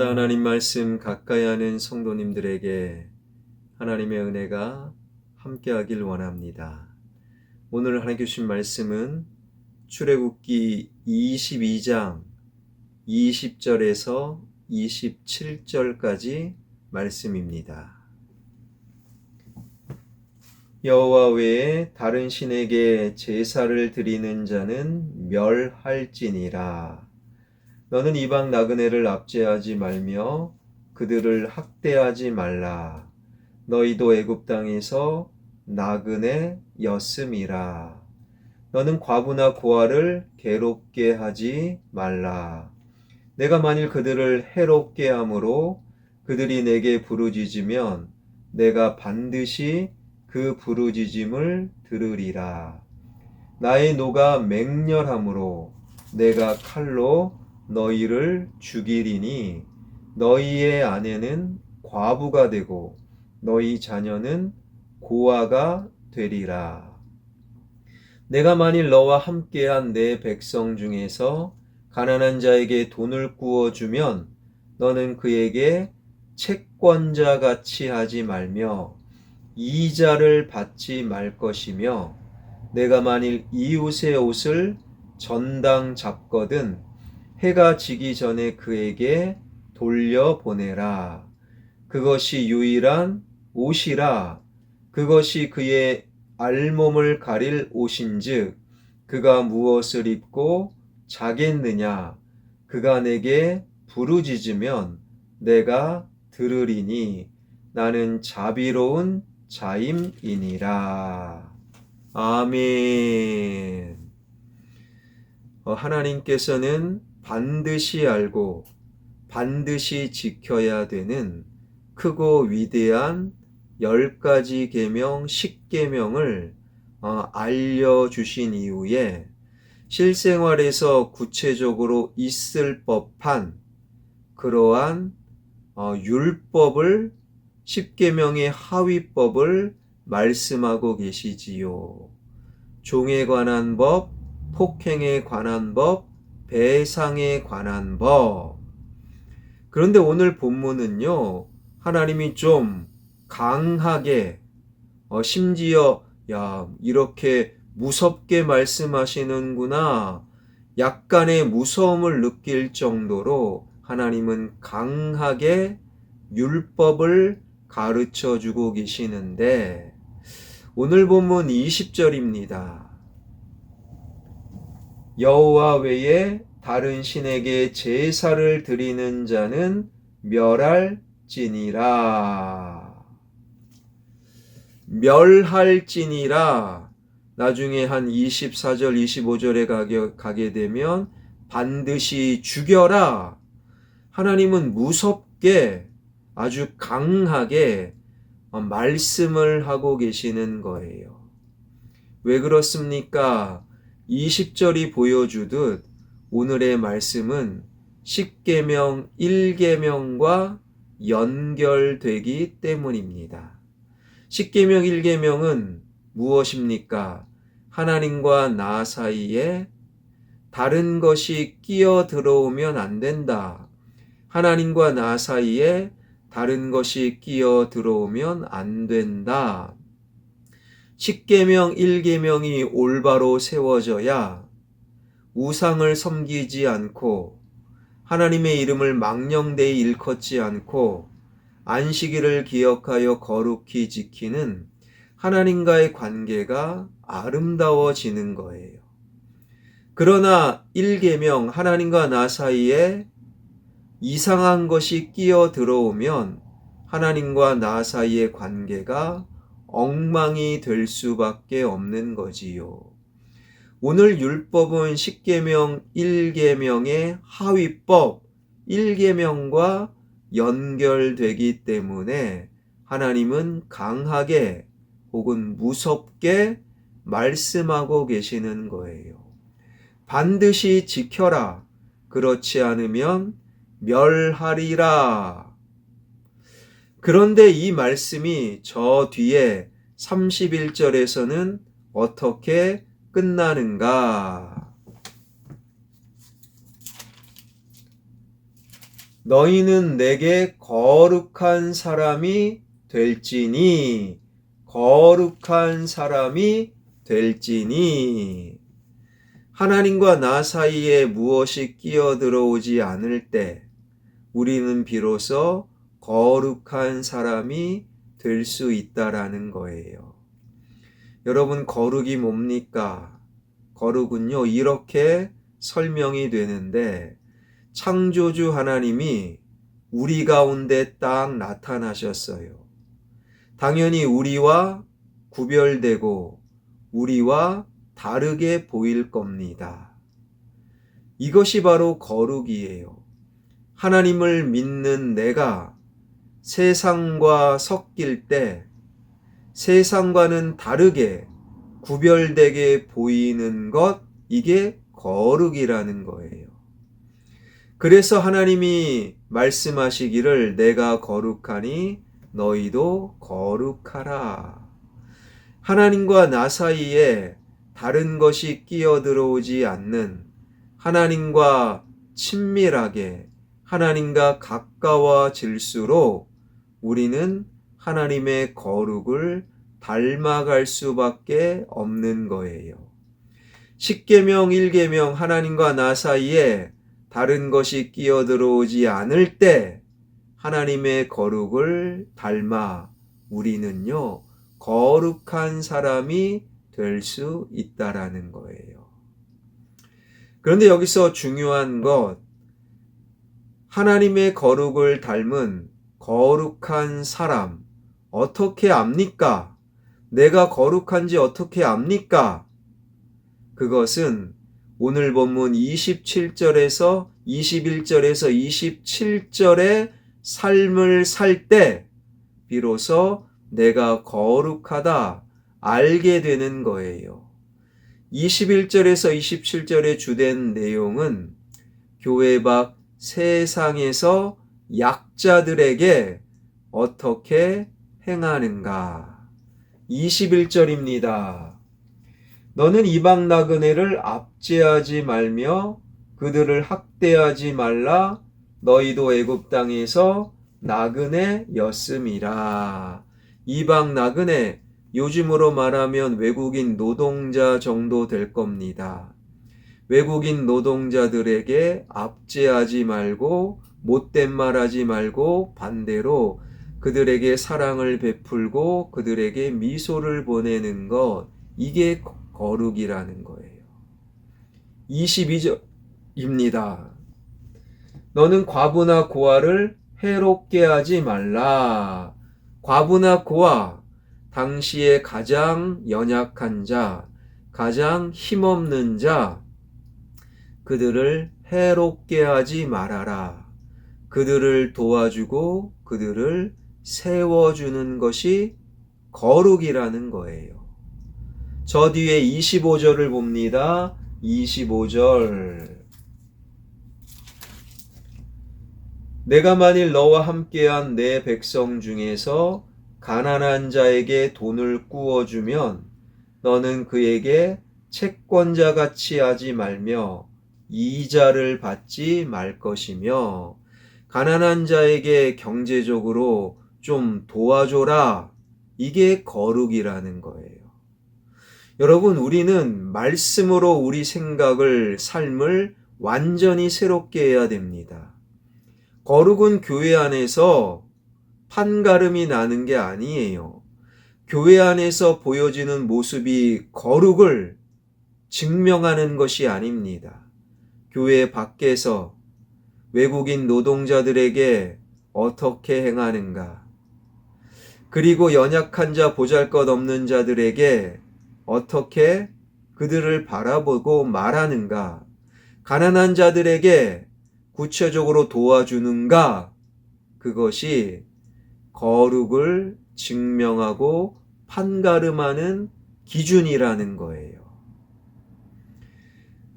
날마다 하나님 말씀 가까이 하는 성도님들에게 하나님의 은혜가 함께하길 원합니다. 오늘 하나님 주신 말씀은 출애굽기 22장 20절에서 27절까지 말씀입니다. 여호와 외에 다른 신에게 제사를 드리는 자는 멸할지니라. 너는 이방 나그네를 압제하지 말며 그들을 학대하지 말라. 너희도 애굽 땅에서 나그네였음이라. 너는 과부나 고아를 괴롭게 하지 말라. 내가 만일 그들을 해롭게 함으로 그들이 내게 부르짖으면 내가 반드시 그 부르짖음을 들으리라. 나의 노가 맹렬함으로 내가 칼로 너희를 죽이리니 너희의 아내는 과부가 되고 너희 자녀는 고아가 되리라. 내가 만일 너와 함께한 내 백성 중에서 가난한 자에게 돈을 구워주면 너는 그에게 채권자 같이 하지 말며 이자를 받지 말 것이며 내가 만일 이웃의 옷을 전당 잡거든 해가 지기 전에 그에게 돌려보내라. 그것이 유일한 옷이라. 그것이 그의 알몸을 가릴 옷인즉 그가 무엇을 입고 자겠느냐. 그가 내게 부르짖으면 내가 들으리니 나는 자비로운 자임이니라. 아멘. 하나님께서는 반드시 알고 반드시 지켜야 되는 크고 위대한 10가지 계명 10계명을 알려주신 이후에 실생활에서 구체적으로 있을 법한 그러한 율법을 10계명의 하위법을 말씀하고 계시지요. 종에 관한 법, 폭행에 관한 법, 배상에 관한 법. 그런데 오늘 본문은요, 하나님이 좀 강하게, 심지어, 이렇게 무섭게 말씀하시는구나, 약간의 무서움을 느낄 정도로 하나님은 강하게 율법을 가르쳐 주고 계시는데, 오늘 본문 20절입니다. 여호와 외에 다른 신에게 제사를 드리는 자는 멸할지니라. 멸할지니라. 나중에 한 24절 25절에 가게 되면 반드시 죽여라. 하나님은 무섭게 아주 강하게 말씀을 하고 계시는 거예요. 왜 그렇습니까? 20절이 보여주듯 오늘의 말씀은 10계명 1계명과 연결되기 때문입니다. 10계명 1계명은 무엇입니까? 하나님과 나 사이에 다른 것이 끼어 들어오면 안 된다. 하나님과 나 사이에 다른 것이 끼어 들어오면 안 된다. 10계명 1계명이 올바로 세워져야 우상을 섬기지 않고 하나님의 이름을 망령되이 일컫지 않고 안식일을 기억하여 거룩히 지키는 하나님과의 관계가 아름다워지는 거예요. 그러나 1계명 하나님과 나 사이에 이상한 것이 끼어 들어오면 하나님과 나 사이의 관계가 엉망이 될 수밖에 없는 거지요. 오늘 율법은 10계명 1계명의 하위법 1계명과 연결되기 때문에 하나님은 강하게 혹은 무섭게 말씀하고 계시는 거예요. 반드시 지켜라. 그렇지 않으면 멸하리라. 그런데 이 말씀이 저 뒤에 31절에서는 어떻게 끝나는가? 너희는 내게 거룩한 사람이 될지니, 거룩한 사람이 될지니. 하나님과 나 사이에 무엇이 끼어들어오지 않을 때 우리는 비로소 거룩한 사람이 될 수 있다라는 거예요. 여러분, 거룩이 뭡니까? 거룩은요, 이렇게 설명이 되는데, 창조주 하나님이 우리 가운데 딱 나타나셨어요. 당연히 우리와 구별되고 우리와 다르게 보일 겁니다. 이것이 바로 거룩이에요. 하나님을 믿는 내가 세상과 섞일 때 세상과는 다르게 구별되게 보이는 것, 이게 거룩이라는 거예요. 그래서 하나님이 말씀하시기를 내가 거룩하니 너희도 거룩하라. 하나님과 나 사이에 다른 것이 끼어들어오지 않는, 하나님과 친밀하게 하나님과 가까워질수록 우리는 하나님의 거룩을 닮아갈 수밖에 없는 거예요. 십계명 1계명 하나님과 나 사이에 다른 것이 끼어들어오지 않을 때 하나님의 거룩을 닮아 우리는요, 거룩한 사람이 될 수 있다라는 거예요. 그런데 여기서 중요한 것, 하나님의 거룩을 닮은 거룩한 사람, 어떻게 압니까? 내가 거룩한지 어떻게 압니까? 그것은 오늘 본문 27절에서 21절에서 27절의 삶을 살 때 비로소 내가 거룩하다 알게 되는 거예요. 21절에서 27절의 주된 내용은 교회 밖 세상에서 약자들에게 어떻게 행하는가. 21절입니다. 너는 이방 나그네를 압제하지 말며 그들을 학대하지 말라. 너희도 애굽 땅에서 나그네였음이라. 이방 나그네, 요즘으로 말하면 외국인 노동자 정도 될 겁니다. 외국인 노동자들에게 압제하지 말고 못된 말하지 말고 반대로 그들에게 사랑을 베풀고 그들에게 미소를 보내는 것, 이게 거룩이라는 거예요. 22절입니다. 너는 과부나 고아를 해롭게 하지 말라. 과부나 고아, 당시에 가장 연약한 자, 가장 힘없는 자, 그들을 해롭게 하지 말아라. 그들을 도와주고 그들을 세워주는 것이 거룩이라는 거예요. 저 뒤에 25절을 봅니다. 25절. 내가 만일 너와 함께한 내 백성 중에서 가난한 자에게 돈을 꾸어주면 너는 그에게 채권자 같이 하지 말며 이자를 받지 말 것이며 가난한 자에게 경제적으로 좀 도와줘라. 이게 거룩이라는 거예요. 여러분, 우리는 말씀으로 우리 생각을, 삶을 완전히 새롭게 해야 됩니다. 거룩은 교회 안에서 판가름이 나는 게 아니에요. 교회 안에서 보여지는 모습이 거룩을 증명하는 것이 아닙니다. 교회 밖에서 외국인 노동자들에게 어떻게 행하는가? 그리고 연약한 자, 보잘것없는 자들에게 어떻게 그들을 바라보고 말하는가? 가난한 자들에게 구체적으로 도와주는가? 그것이 거룩을 증명하고 판가름하는 기준이라는 거예요.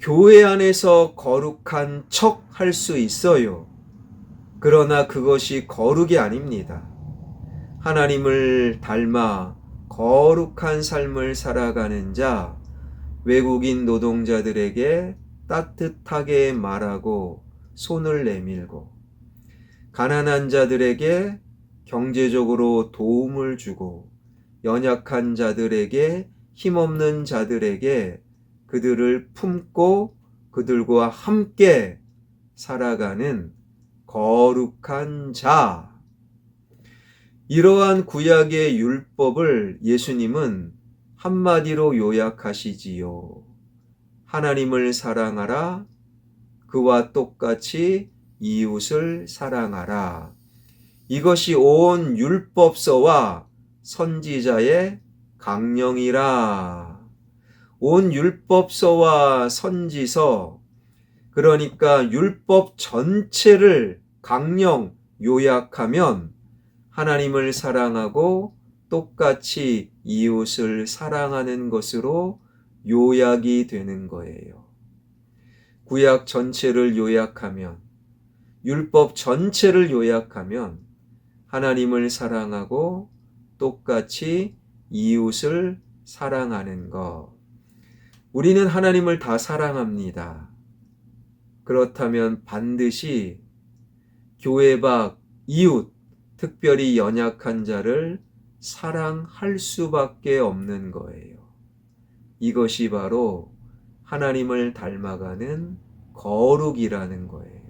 교회 안에서 거룩한 척 할 수 있어요. 그러나 그것이 거룩이 아닙니다. 하나님을 닮아 거룩한 삶을 살아가는 자, 외국인 노동자들에게 따뜻하게 말하고 손을 내밀고 가난한 자들에게 경제적으로 도움을 주고 연약한 자들에게 힘없는 자들에게 그들을 품고 그들과 함께 살아가는 거룩한 자. 이러한 구약의 율법을 예수님은 한마디로 요약하시지요. 하나님을 사랑하라. 그와 똑같이 이웃을 사랑하라. 이것이 온 율법서와 선지자의 강령이라. 온 율법서와 선지서, 그러니까 율법 전체를 강령 요약하면 하나님을 사랑하고 똑같이 이웃을 사랑하는 것으로 요약이 되는 거예요. 구약 전체를 요약하면, 율법 전체를 요약하면 하나님을 사랑하고 똑같이 이웃을 사랑하는 것. 우리는 하나님을 다 사랑합니다. 그렇다면 반드시 교회 밖 이웃, 특별히 연약한 자를 사랑할 수밖에 없는 거예요. 이것이 바로 하나님을 닮아가는 거룩이라는 거예요.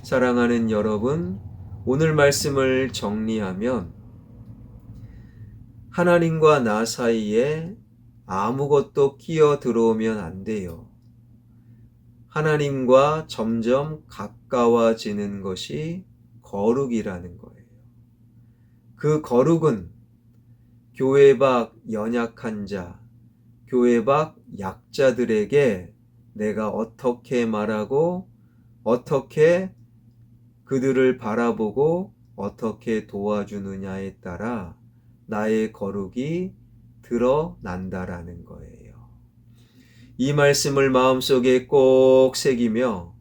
사랑하는 여러분, 오늘 말씀을 정리하면 하나님과 나 사이에 아무것도 끼어 들어오면 안 돼요. 하나님과 점점 가까워지는 것이 거룩이라는 거예요. 그 거룩은 교회 밖 연약한 자, 교회 밖 약자들에게 내가 어떻게 말하고 어떻게 그들을 바라보고 어떻게 도와주느냐에 따라 나의 거룩이 드러난다라는 거예요. 이 말씀을 마음속에 꼭 새기며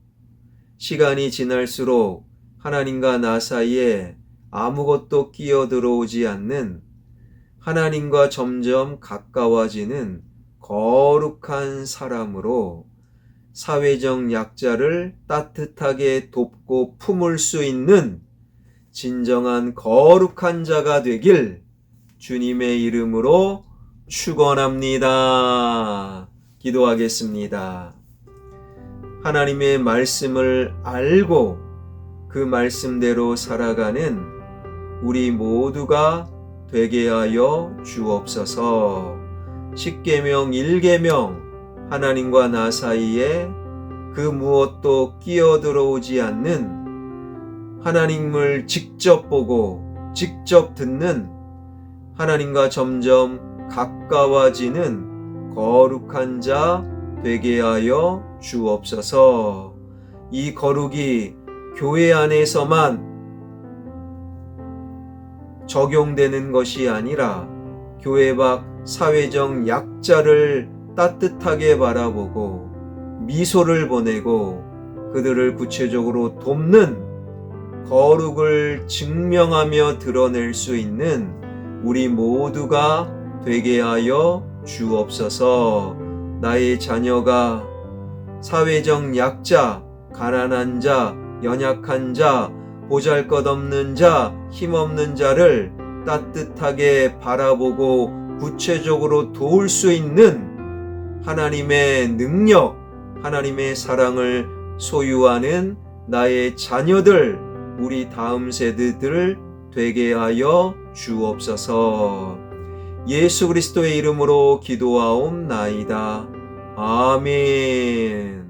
시간이 지날수록 하나님과 나 사이에 아무것도 끼어 들어오지 않는 하나님과 점점 가까워지는 거룩한 사람으로 사회적 약자를 따뜻하게 돕고 품을 수 있는 진정한 거룩한 자가 되길 주님의 이름으로 축원합니다. 기도하겠습니다. 하나님의 말씀을 알고 그 말씀대로 살아가는 우리 모두가 되게 하여 주옵소서. 십계명 1계명 하나님과 나 사이에 그 무엇도 끼어 들어오지 않는 하나님을 직접 보고 직접 듣는 하나님과 점점 가까워지는 거룩한 자 되게 하여 주옵소서. 이 거룩이 교회 안에서만 적용되는 것이 아니라 교회 밖 사회적 약자를 따뜻하게 바라보고 미소를 보내고 그들을 구체적으로 돕는 거룩을 증명하며 드러낼 수 있는 우리 모두가 되게 하여 주옵소서. 나의 자녀가 사회적 약자, 가난한 자, 연약한 자, 보잘것없는 자, 힘없는 자를 따뜻하게 바라보고 구체적으로 도울 수 있는 하나님의 능력, 하나님의 사랑을 소유하는 나의 자녀들, 우리 다음 세대들 되게 하여 주옵소서. 예수 그리스도의 이름으로 기도하옵나이다. 아멘.